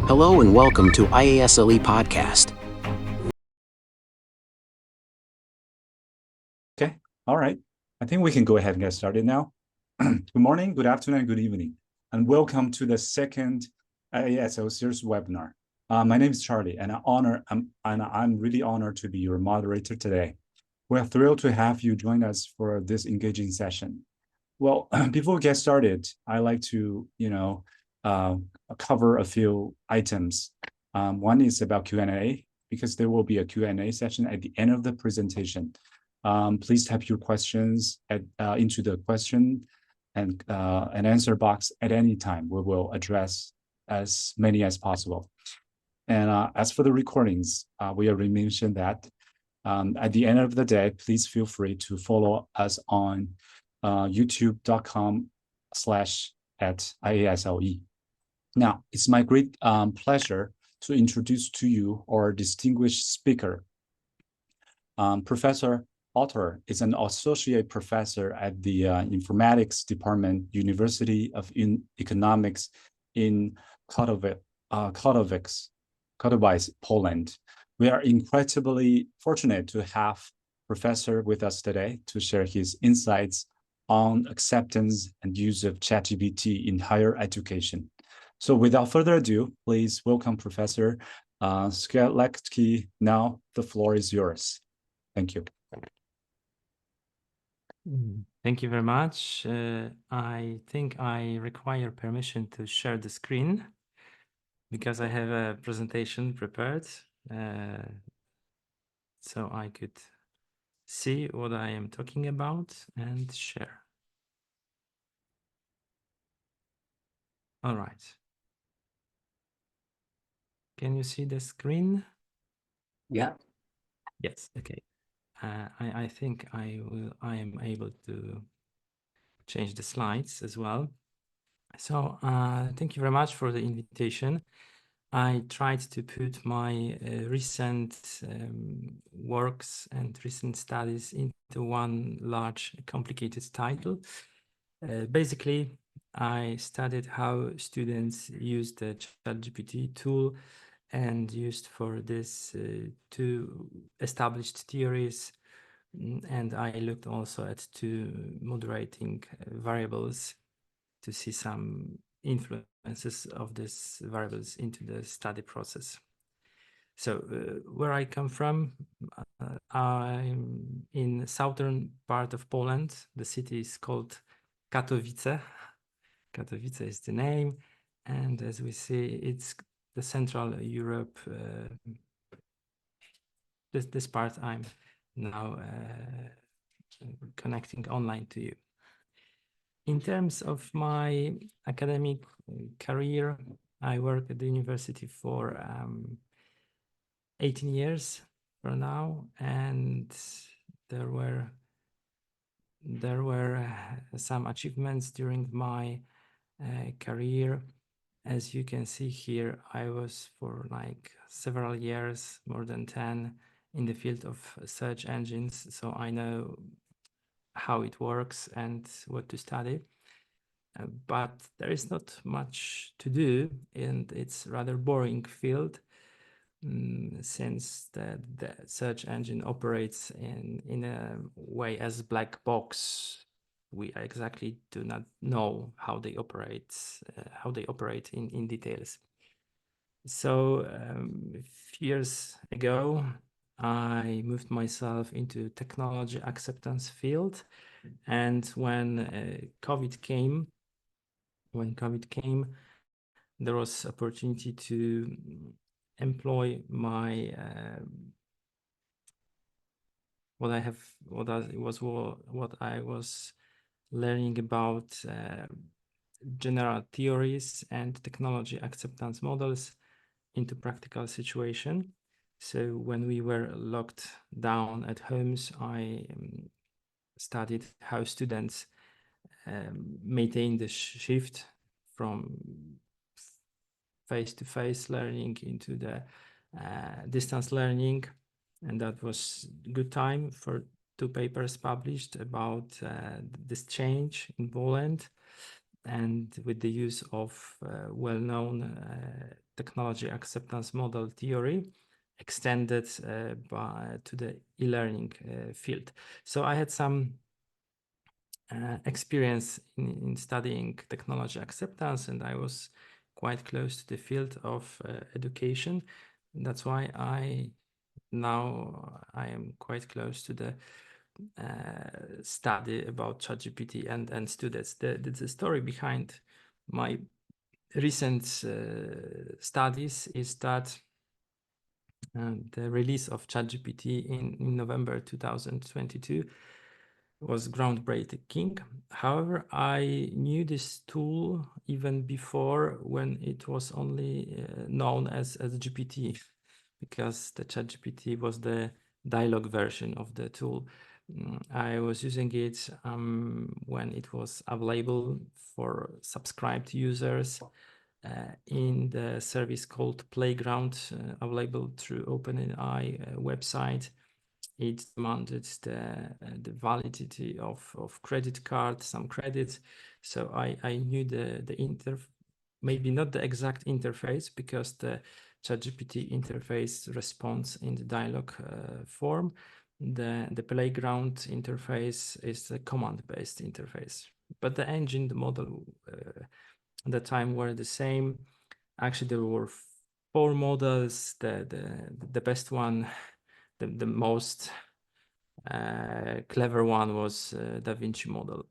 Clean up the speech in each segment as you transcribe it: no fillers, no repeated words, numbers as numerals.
Hello and welcome to IASLE Podcast. Okay, all right. I think we can go ahead and get started now. Good morning, good afternoon, and good evening, and welcome to the second IASLE Series webinar. My name is Charlie, and I'm really honored to be your moderator today. We're thrilled to have you join us for this engaging session. Well, before we get started, I like to, cover a few items. One is about Q&A, because there will be a Q&A session at the end of the presentation. Please type your questions into the question and answer box at any time. We will address as many as possible. And as for the recordings, we already mentioned that. At the end of the day, please feel free to follow us on youtube.com/IASLE. Now, it's my great pleasure to introduce to you our distinguished speaker. Professor Artur is an associate professor at the Informatics Department, University of Economics in Katowice, Poland. We are incredibly fortunate to have Professor with us today to share his insights on acceptance and use of ChatGPT in higher education. So without further ado, please welcome Professor STRZELECKI. Now the floor is yours. Thank you. Thank you very much. I think I require permission to share the screen because I have a presentation prepared, so I could see what I am talking about and share. All right. Can you see the screen? Yeah. Yes. Okay. I think I am able to change the slides as well. So thank you very much for the invitation. I tried to put my recent works and recent studies into one large, complicated title. Basically, I studied how students use the ChatGPT tool and used for this two established theories. And I looked also at two moderating variables to see some influences of these variables into the study process. So where I come from, I'm in southern part of Poland. The city is called Katowice. Katowice is the name. And as we see, it's the Central Europe. This part I'm now connecting online to you. In terms of my academic career, I work at the university for 18 years for now, and there were some achievements during my career. As you can see here, I was for like several years, more than 10, in the field of search engines, so I know how it works and what to study. But there is not much to do, and it's rather boring field since the search engine operates in a way as black box. We exactly do not know how they operate in details. So a few years ago, I moved myself into technology acceptance field, and when COVID came, there was opportunity to employ my what I was learning about general theories and technology acceptance models into practical situation. So when we were locked down at homes, I studied how students maintain the shift from face-to-face learning into the distance learning, and that was good time for 2 papers published about this change in Poland. and with the use of well-known technology acceptance model theory extended to the e-learning field. So I had some experience in studying technology acceptance, and I was quite close to the field of education. That's why I am quite close to the study about ChatGPT and students. The story behind my recent studies is that the release of ChatGPT in November 2022 was groundbreaking. However, I knew this tool even before, when it was only known as GPT, because the ChatGPT was the dialogue version of the tool. I was using it when it was available for subscribed users in the service called Playground, available through OpenAI website. It demanded the validity of credit card, some credits. So I knew the maybe not the exact interface, because the ChatGPT interface responds in the dialogue form. The Playground interface is a command-based interface, but the engine, the model at the time were the same. Actually, there were 4 models. The best one, the most clever one was DaVinci model.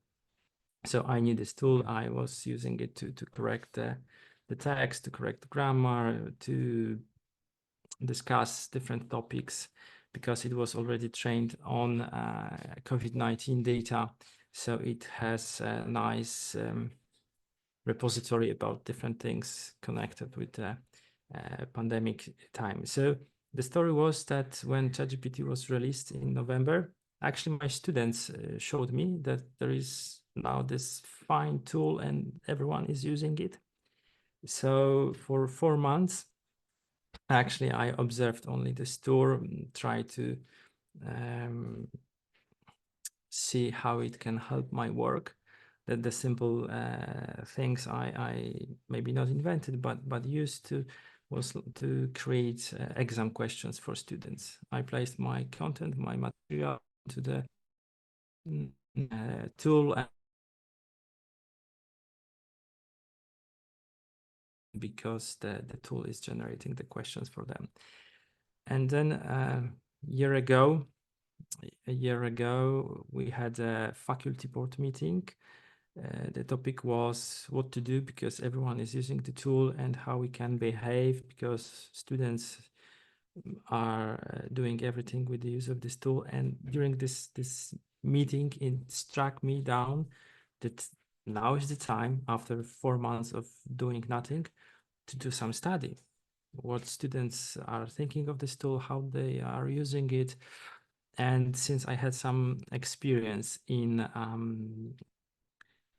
So I knew this tool. I was using it to correct the text, to correct the grammar, to discuss different topics, because it was already trained on COVID-19 data. So it has a nice repository about different things connected with the pandemic time. So the story was that when ChatGPT was released in November, actually my students showed me that there is now this fine tool and everyone is using it. So for 4 months, actually, I observed only this tool, try to see how it can help my work. That the simple things I maybe not invented, but used to, was to create exam questions for students. I placed my content, my material to the tool, because the tool is generating the questions for them. And then a year ago, we had a faculty board meeting. The topic was what to do, because everyone is using the tool, and how we can behave, because students are doing everything with the use of this tool. And during this meeting, it struck me down that now is the time, after 4 months of doing nothing, to do some study. What students are thinking of this tool, how they are using it. And since I had some experience in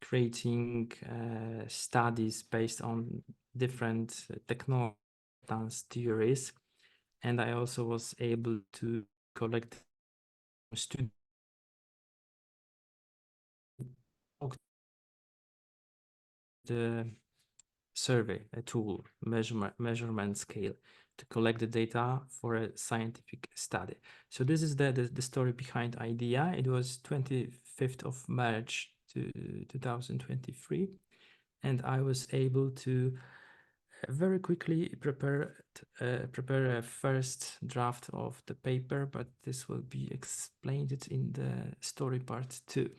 creating studies based on different technology theories, and I also was able to collect students the survey, a tool, measurement scale, to collect the data for a scientific study. So this is the story behind IDEA. It was 25th of March 2023, and I was able to very quickly prepare a first draft of the paper, but this will be explained in the story part 2.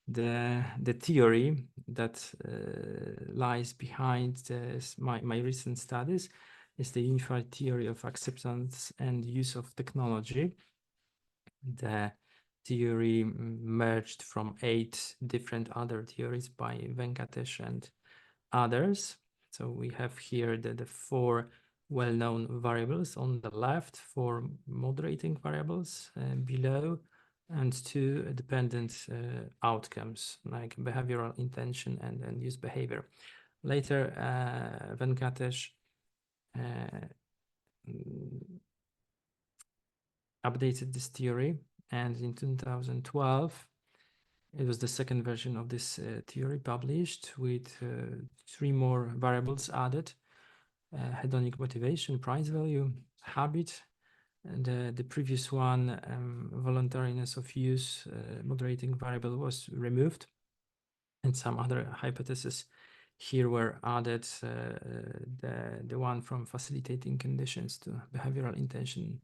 The theory that lies behind my recent studies is the unified theory of acceptance and use of technology. The theory merged from 8 different other theories by Venkatesh and others. So we have here the 4 well-known variables on the left, 4 moderating variables below, and 2 dependent outcomes, like behavioral intention and use behavior. Later, Venkatesh updated this theory, and in 2012 It was the second version of this theory published with 3 more variables added: hedonic motivation, price value, habit. And the previous one, voluntariness of use, moderating variable, was removed, and some other hypotheses here were added. The one from facilitating conditions to behavioral intention,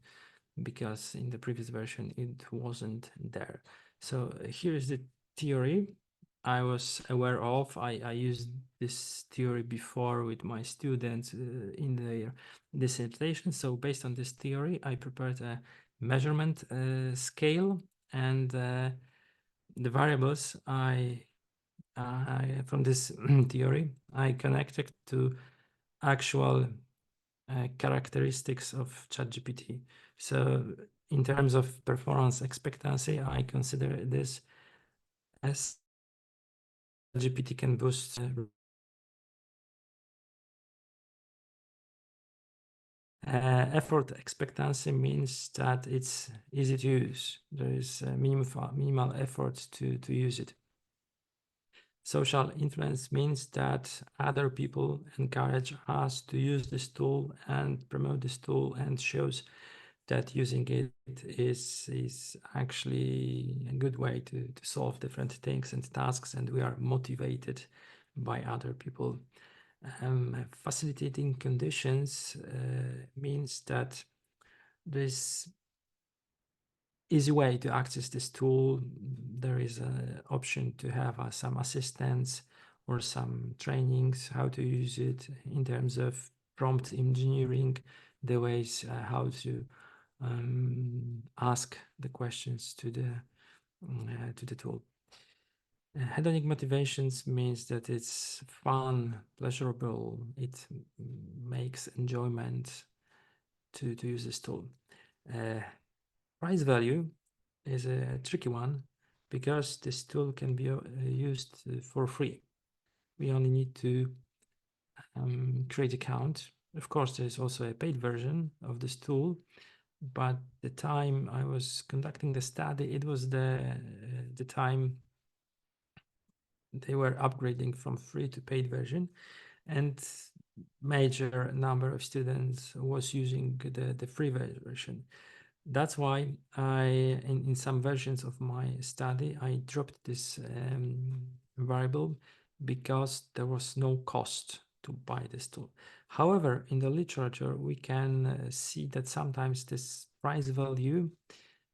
because in the previous version it wasn't there. So here is the theory I was aware of. I used this theory before with my students in their dissertation. So based on this theory, I prepared a measurement scale, and the variables from this theory I connected to actual characteristics of ChatGPT. So in terms of performance expectancy, I consider this as GPT can boost effort expectancy means that it's easy to use. There is minimal effort to use it. Social influence means that other people encourage us to use this tool and promote this tool, and shows that using it is actually a good way to solve different things and tasks, and we are motivated by other people. Facilitating conditions means that there's easy way to access this tool. There is an option to have some assistance or some trainings how to use it in terms of prompt engineering, the ways how to ask the questions to the tool. Hedonic motivations means that it's fun, pleasurable. It makes enjoyment to use this tool. Price value is a tricky one because this tool can be used for free. We only need to create account. Of course, there is also a paid version of this tool, but the time I was conducting the study, it was the time they were upgrading from free to paid version, and major number of students was using the free version. That's why in some versions of my study, I dropped this variable because there was no cost to buy this tool. However, in the literature, we can see that sometimes this price value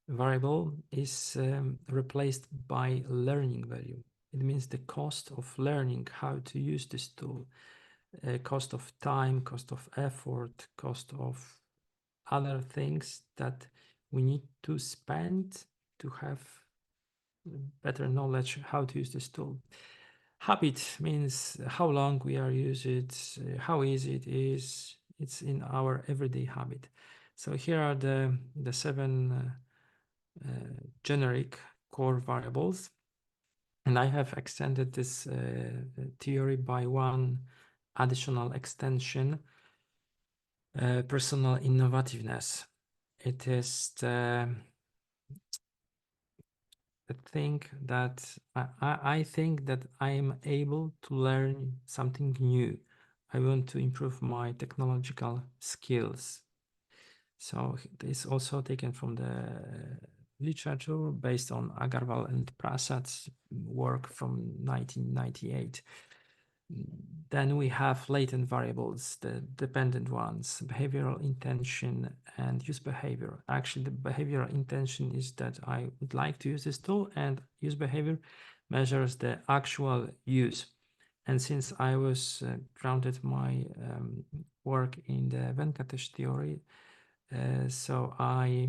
variable is replaced by learning value. It means the cost of learning how to use this tool, cost of time, cost of effort, cost of other things that we need to spend to have better knowledge how to use this tool. Habit means how long we are using it, how easy it is. It's in our everyday habit. So here are the 7 generic core variables. And I have extended this theory by one additional extension, personal innovativeness. It is the thing that I think that I am able to learn something new. I want to improve my technological skills. So this is also taken from the literature based on Agarwal and Prasad's work from 1998. Then we have latent variables, the dependent ones, behavioral intention and use behavior. Actually, the behavioral intention is that I would like to use this tool, and use behavior measures the actual use. And since I was grounded my work in the Venkatesh theory, so I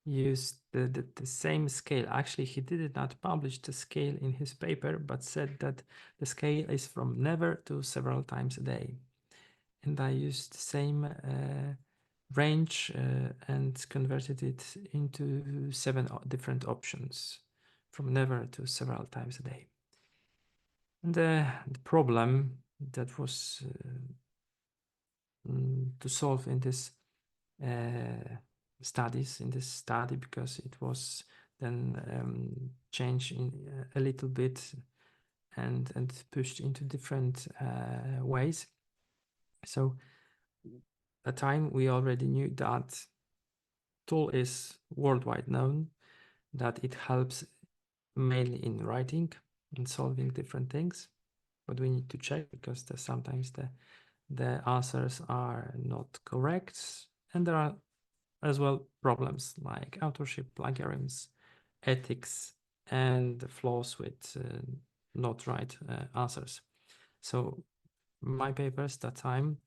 used the same scale. Actually, he did not publish the scale in his paper, but said that the scale is from never to several times a day. And I used the same range and converted it into 7 different options, from never to several times a day. And the problem that was to solve in this study, because it was then changed in a little bit and pushed into different ways. So at the time we already knew that tool is worldwide known, that it helps mainly in writing and solving different things, but we need to check because sometimes the answers are not correct, and there are as well problems like authorship, plagiarism, ethics, and flaws with not right answers. So my papers that time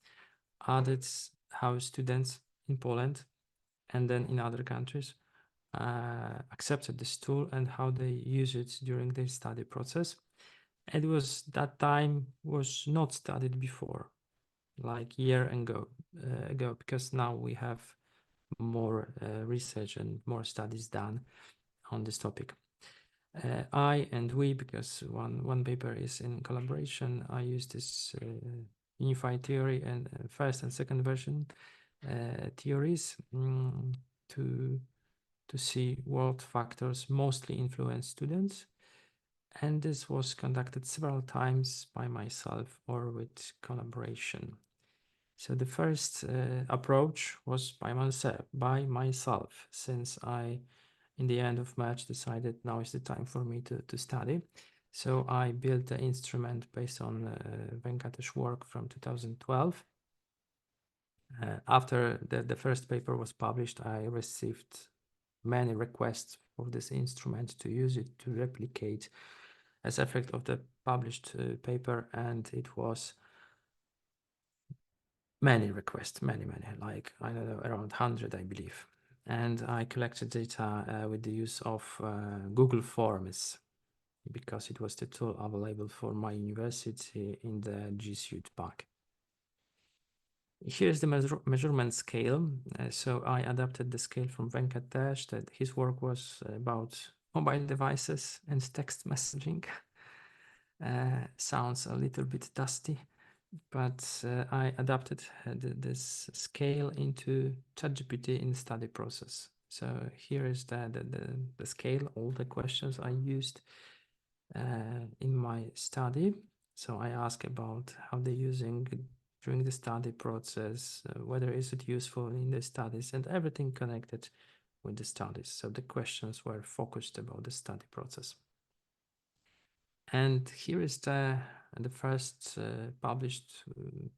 added how students in Poland and then in other countries accepted this tool and how they use it during their study process. It was that time was not studied before, like year ago, because now we have more research and more studies done on this topic. I and we, because one paper is in collaboration, I use this unified theory and first and second version theories to see what factors mostly influence students. And this was conducted several times by myself or with collaboration. So the first approach was by myself, since I, in the end of March, decided now is the time for me to study. So I built the instrument based on Venkatesh's work from 2012. After the first paper was published, I received many requests for this instrument to use it to replicate as effect of the published paper, and it was many requests, many, like, I don't know, around 100, I believe. And I collected data with the use of Google Forms, because it was the tool available for my university in the G Suite pack. Here's the measurement scale. So I adapted the scale from Venkatesh, that his work was about mobile devices and text messaging. Sounds a little bit dusty, but I adapted this scale into ChatGPT in the study process. So here is the scale, all the questions I used in my study. So I ask about how they're using during the study process, whether is it useful in the studies, and everything connected with the studies. So the questions were focused about the study process. And here is the first published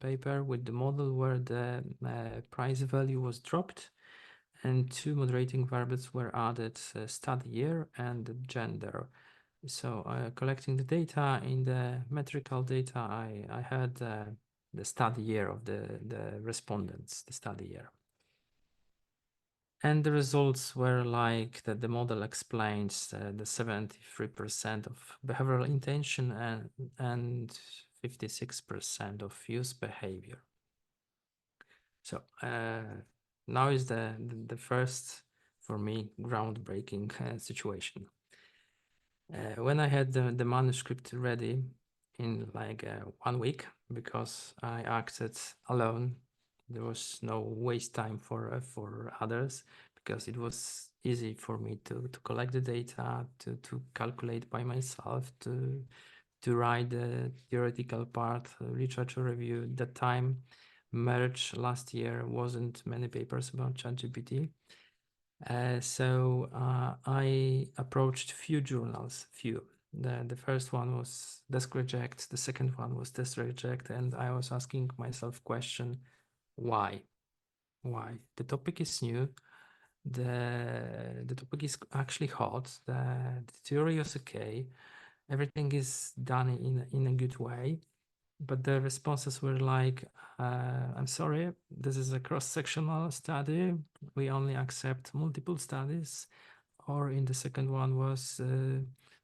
paper with the model where the price value was dropped and two moderating variables were added, study year and gender. So collecting the data in the metrical data, I had the study year of the respondents, the study year. And the results were like that the model explains the 73% of behavioral intention and 56% of use behavior. So now is the first, for me, groundbreaking situation. When I had the manuscript ready in like 1 week, because I acted alone, there was no waste time for others, because it was easy for me to collect the data, to calculate by myself, to write the theoretical part, literature review. At that time, March last year, wasn't many papers about ChatGPT. So I approached few journals, The first one was Desk Reject, the second one was Desk Reject, and I was asking myself question, why? Why? The topic is new, the topic is actually hot, the theory is okay, everything is done in a good way, but the responses were like, I'm sorry, this is a cross-sectional study. We only accept multiple studies. Or in the second one was,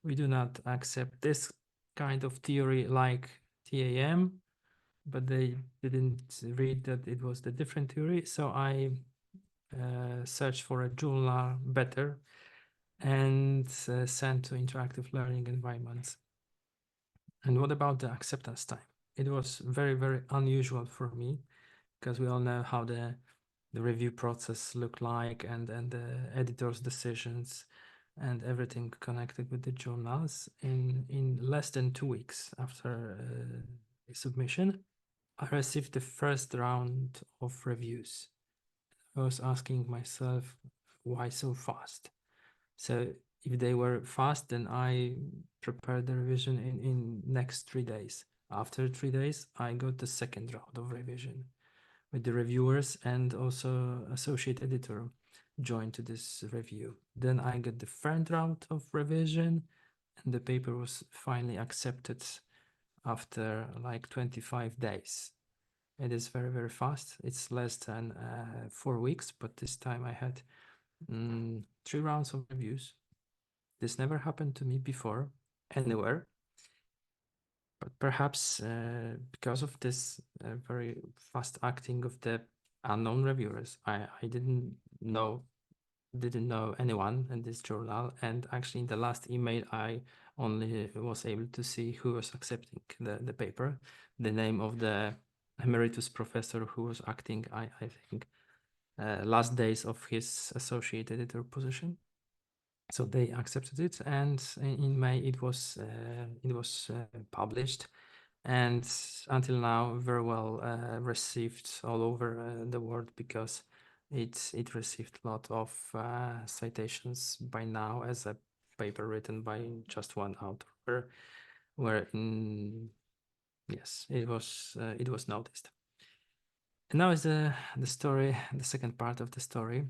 we do not accept this kind of theory like TAM, but they didn't read that it was the different theory. So I searched for a journal better and sent to interactive learning environments. And what about the acceptance time? It was very, very unusual for me, because we all know how the review process looked like and the editor's decisions. and everything connected with the journals in less than 2 weeks after submission. I received the first round of reviews. I was asking myself, why so fast? So if they were fast, then I prepared the revision in next 3 days. After 3 days, I got the second round of revision with the reviewers, and also associate editor joined to this review. Then I got the third round of revision, and the paper was finally accepted after like 25 days. It is very, very fast. It's less than 4 weeks, but this time I had 3 rounds of reviews. This never happened to me before anywhere. But perhaps because of this very fast acting of the unknown reviewers, I didn't know anyone in this journal, and actually in the last email I only was able to see who was accepting the paper, the name of the emeritus professor who was acting, I think, last days of his associate editor position. So they accepted it, and in May it was published, and until now very well received all over the world, because it received a lot of citations by now as a paper written by just one author, where yes, it was noticed. And now is the story, the second part of the story.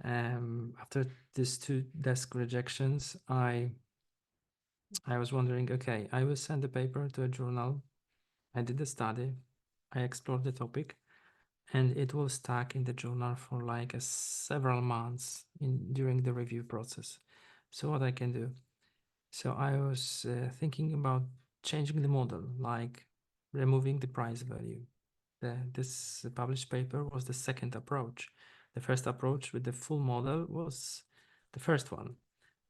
After these 2 desk rejections, I was wondering, okay, I will send the paper to a journal. I did the study, I explored the topic, and it will stack in the journal for like several months during the review process. So what I can do? So I was thinking about changing the model, like removing the price value. This published paper was the second approach. The first approach with the full model was the first one.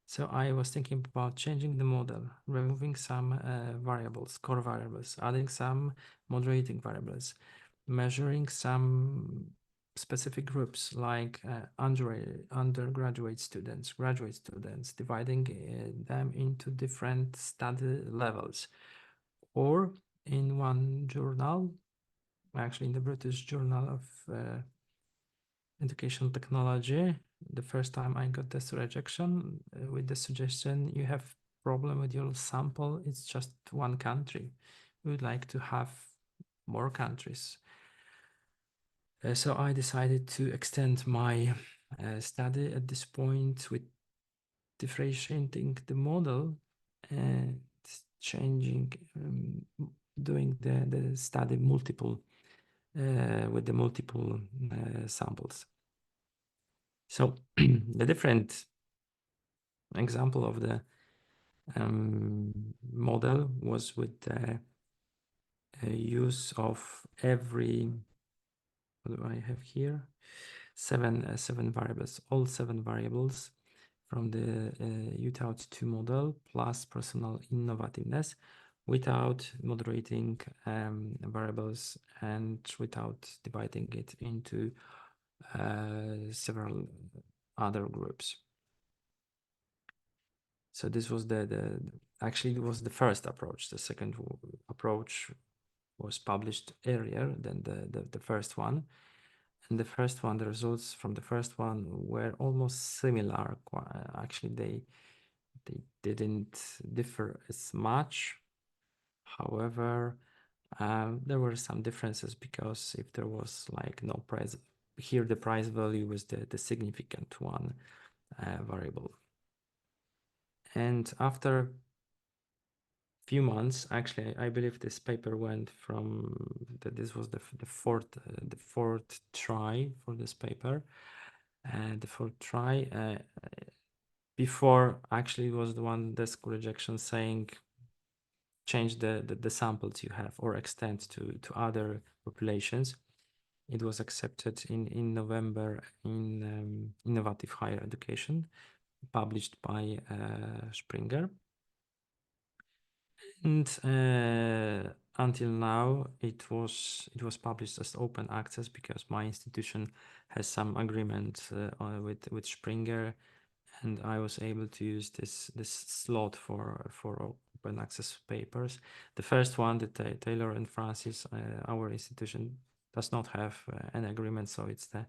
So I was thinking about changing the model, removing some variables, core variables, adding some moderating variables, measuring some specific groups like undergraduate students, graduate students, dividing them into different study levels. Or in one journal, actually in the British Journal of Educational Technology, the first time I got this rejection with the suggestion, you have problem with your sample, it's just one country. We would like to have more countries. So I decided to extend my study at this point with differentiating the model and changing, doing the study multiple with the multiple samples. So the different example of the model was with the use of every, what do I have here? Seven variables, all 7 variables from the UTOUT2 model plus personal innovativeness, without moderating variables and without dividing it into several other groups. So this was actually it was the first approach. The second approach was published earlier than the first one. And the first one, the results from the first one were almost similar. Actually, they didn't differ as much. However, there were some differences, because if there was like no price, here the price value was the significant one variable. And after few months, actually, I believe this paper went from this was the fourth try for this paper, and the fourth try. Before, actually, was the one desk rejection saying change the samples you have or extend to other populations. It was accepted in November in Innovative Higher Education, published by Springer. And until now, it was published as open access, because my institution has some agreement with Springer, and I was able to use this slot for open access papers. The first one, the Taylor and Francis, our institution does not have an agreement, so it's the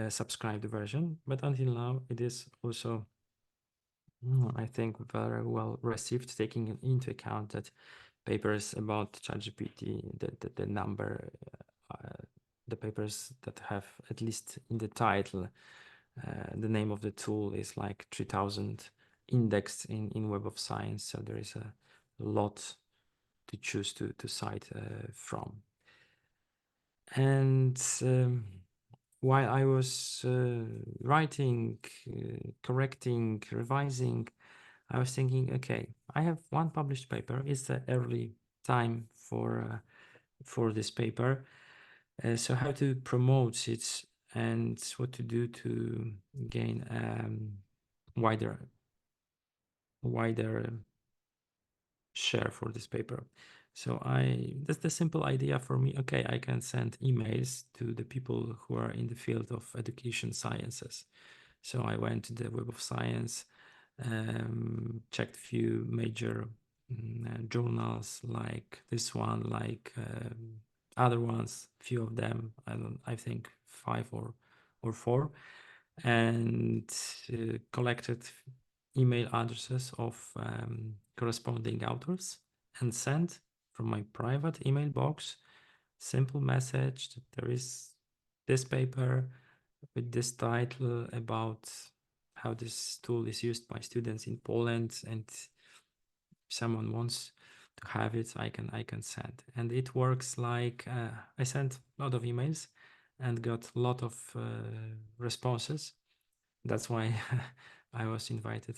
subscribed version. But until now, it is also, I think, very well received, taking into account that papers about ChatGPT, the number, the papers that have at least in the title, the name of the tool is like 3,000 indexed in Web of Science. So there is a lot to choose to cite from. And while I was writing, correcting, revising, I was thinking, okay, I have one published paper. It's the early time for this paper. So how to promote it and what to do to gain wider share for this paper. So that's the simple idea for me. Okay, I can send emails to the people who are in the field of education sciences. So I went to the Web of Science, checked few major journals like this one, like other ones, few of them, I think 5 or 4, and collected email addresses of corresponding authors and sent from my private email box simple message that there is this paper with this title about how this tool is used by students in Poland, and if someone wants to have it, I can send. And it works like I sent a lot of emails and got a lot of responses. That's why I was invited,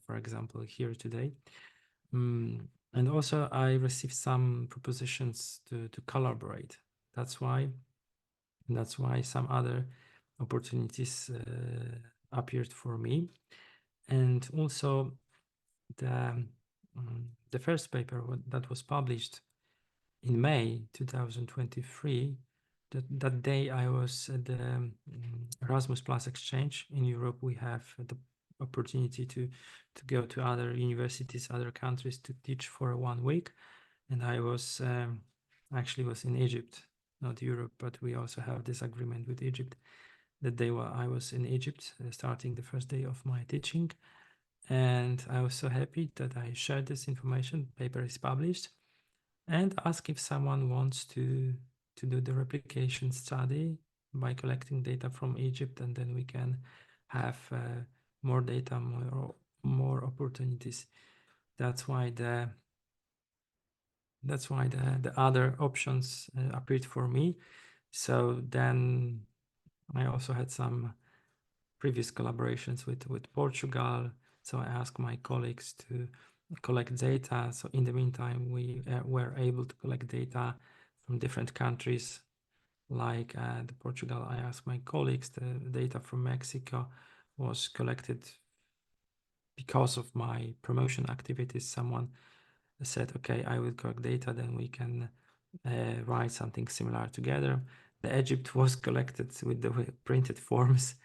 for example, here today. And also I received some propositions to collaborate. That's why some other opportunities appeared for me. And also the first paper that was published in May 2023, that day I was at the Erasmus Plus exchange in Europe. We have the opportunity to go to other universities, other countries to teach for 1 week. And I was actually was in Egypt, not Europe, but we also have this agreement with Egypt. The day I was in Egypt, starting the first day of my teaching. And I was so happy that I shared this information, paper is published, and ask if someone wants to do the replication study by collecting data from Egypt, and then we can have more data, more opportunities. That's why the other options appeared for me. So then I also had some previous collaborations with Portugal. So I asked my colleagues to collect data. So in the meantime, we were able to collect data from different countries. Like the Portugal, I asked my colleagues. The data from Mexico was collected because of my promotion activities. Someone said, okay, I will collect data, then we can write something similar together. The Egypt was collected with the printed forms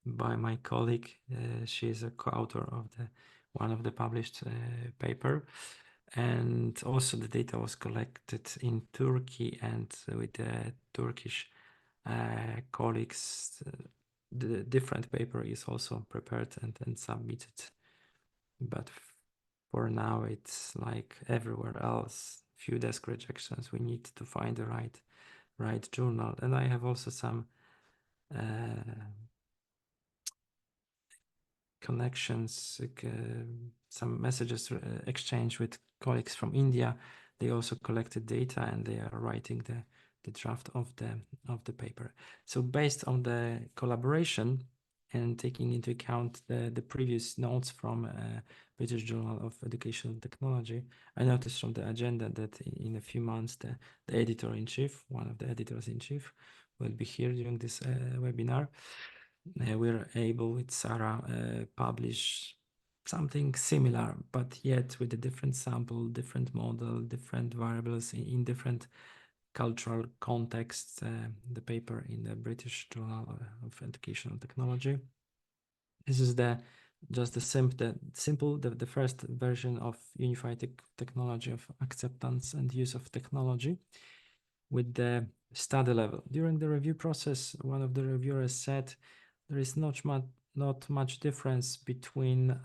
by my colleague. She is a co-author of one of the published paper. And also the data was collected in Turkey, and with the Turkish colleagues, the different paper is also prepared and submitted. But for now, it's like everywhere else, few desk rejections. We need to find the right journal. And I have also some connections, some messages exchanged with colleagues from India. They also collected data, and they are writing the draft of the paper. So based on the collaboration and taking into account the previous notes from British Journal of Educational Technology, I noticed from the agenda that in a few months the editor-in-chief, one of the editors-in-chief, will be here during this webinar. We're able with Sarah publish something similar, but yet with a different sample, different model, different variables in different cultural contexts. The paper in the British Journal of Educational Technology. This is the just the first version of unified technology of acceptance and use of technology with the study level. During the review process, one of the reviewers said there is not much difference between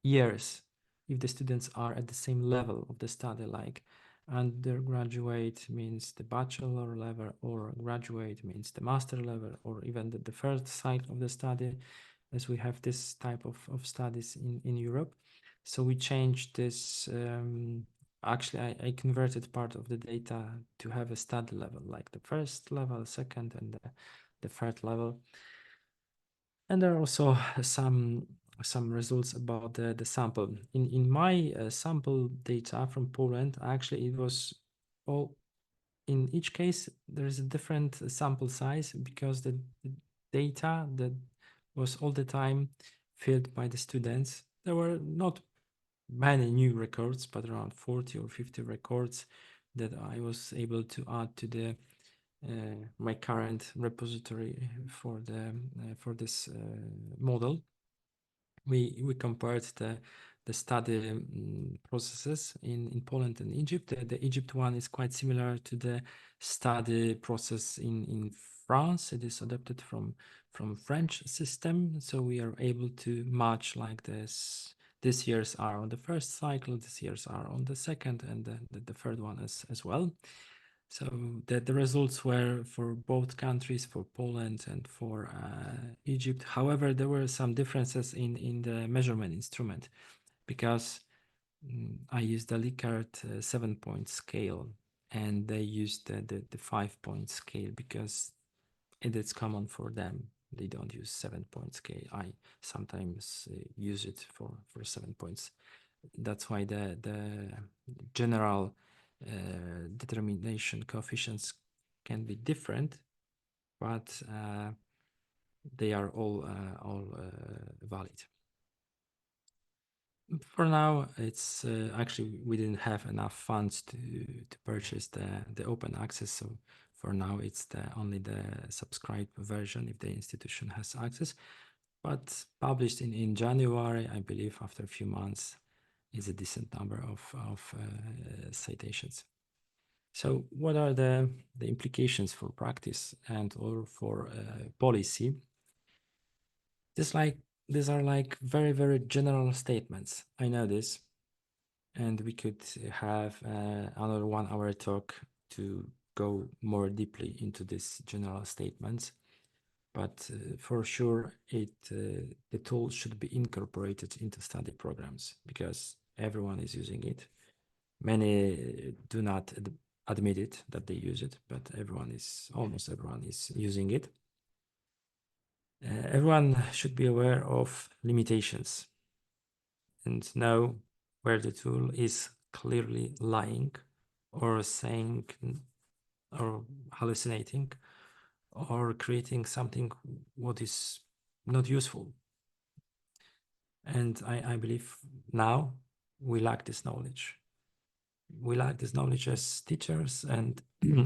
years if the students are at the same level of the study, like undergraduate means the bachelor level, or graduate means the master level, or even the first cycle of the study, as we have this type of studies in Europe. So we changed this. Actually, I converted part of the data to have a study level, like the first level, second, and the third level. And there are also some results about the sample. In my sample data from Poland, actually it was all, in each case there is a different sample size, because the data that was all the time filled by the students, there were not many new records, but around 40 or 50 records that I was able to add to the my current repository for this model. We compared the study processes in Poland and Egypt. The Egypt one is quite similar to the study process in France. It is adapted from French system, so we are able to match like this. This year's are on the first cycle, this year's are on the second, and the third one as well. So the results were for both countries, for Poland and for Egypt. However, there were some differences in the measurement instrument, because I used the Likert 7-point scale, and they used the 5-point scale because it is common for them. They don't use 7-point scale. I sometimes use it for 7 points. That's why the general determination coefficients can be different, but they are all valid. For now, it's actually we didn't have enough funds to purchase the open access, so for now it's only the subscribed version if the institution has access. But published in January, I believe, after a few months, is a decent number of citations. So what are the implications for practice and or for policy? These are like very, very general statements. I know this, and we could have another 1 hour talk to go more deeply into these general statements. But for sure, the tool should be incorporated into study programs, because everyone is using it. Many do not admit it that they use it, but almost everyone is using it. Everyone should be aware of limitations and know where the tool is clearly lying or saying or hallucinating or creating something what is not useful. And I believe now we lack this knowledge. We lack this knowledge as teachers and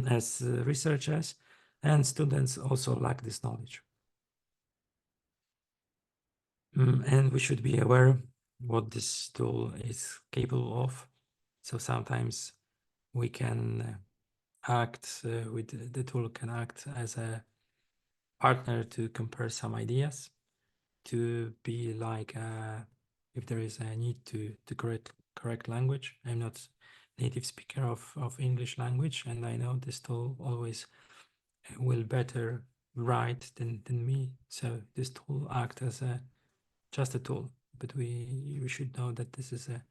as researchers, and students also lack this knowledge. And we should be aware what this tool is capable of. So sometimes we can act with the tool can act as a partner to compare some ideas, to be like if there is a need to correct language. I'm not native speaker of English language, and I know this tool always will better write than me. So this tool acts as just a tool, but we should know that this is a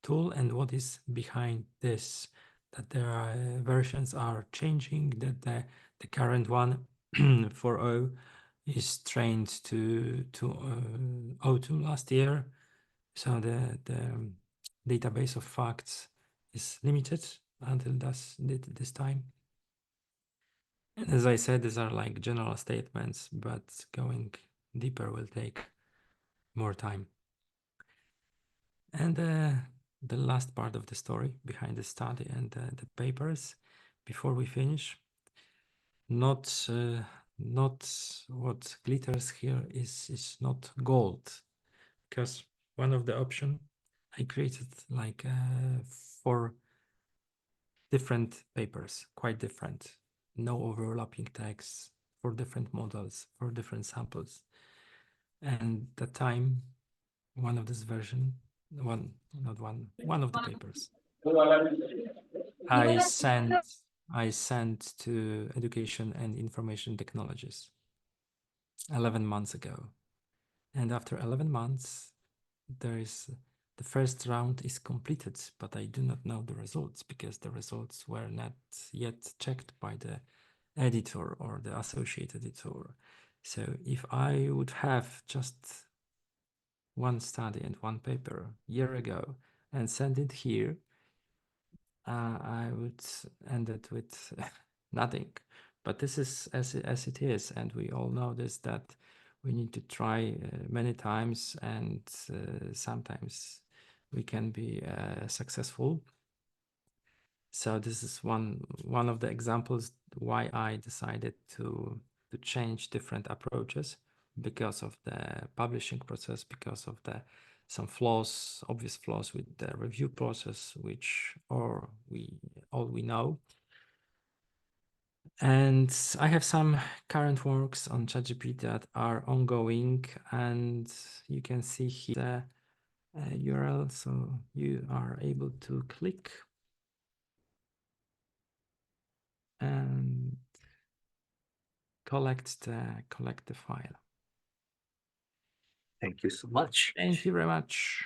tool, and what is behind this, that there are versions are changing, that the current one 4.0 is trained to 0.2 last year. So the database of facts is limited until this time. And as I said, these are like general statements, but going deeper will take more time. And the last part of the story behind the study and the papers, before we finish, not not what glitters here is not gold, because one of the option I created like 4 different papers, quite different, no overlapping texts, 4 different models, 4 different samples. And the time, one of this version, one of the papers, I sent to Education and Information Technologies 11 months ago. And after 11 months, the first round is completed, but I do not know the results because the results were not yet checked by the editor or the associate editor. So if I would have just one study and one paper a year ago and send it here, I would end it with nothing. But this is as it is, and we all know this, that we need to try many times, and sometimes we can be successful. So this is one of the examples why I decided to change different approaches, because of the publishing process, because of the some flaws, obvious flaws with the review process, which we know. And I have some current works on ChatGPT that are ongoing, and you can see here the URL, so you are able to click and collect the file. Thank you so much. Thank you very much.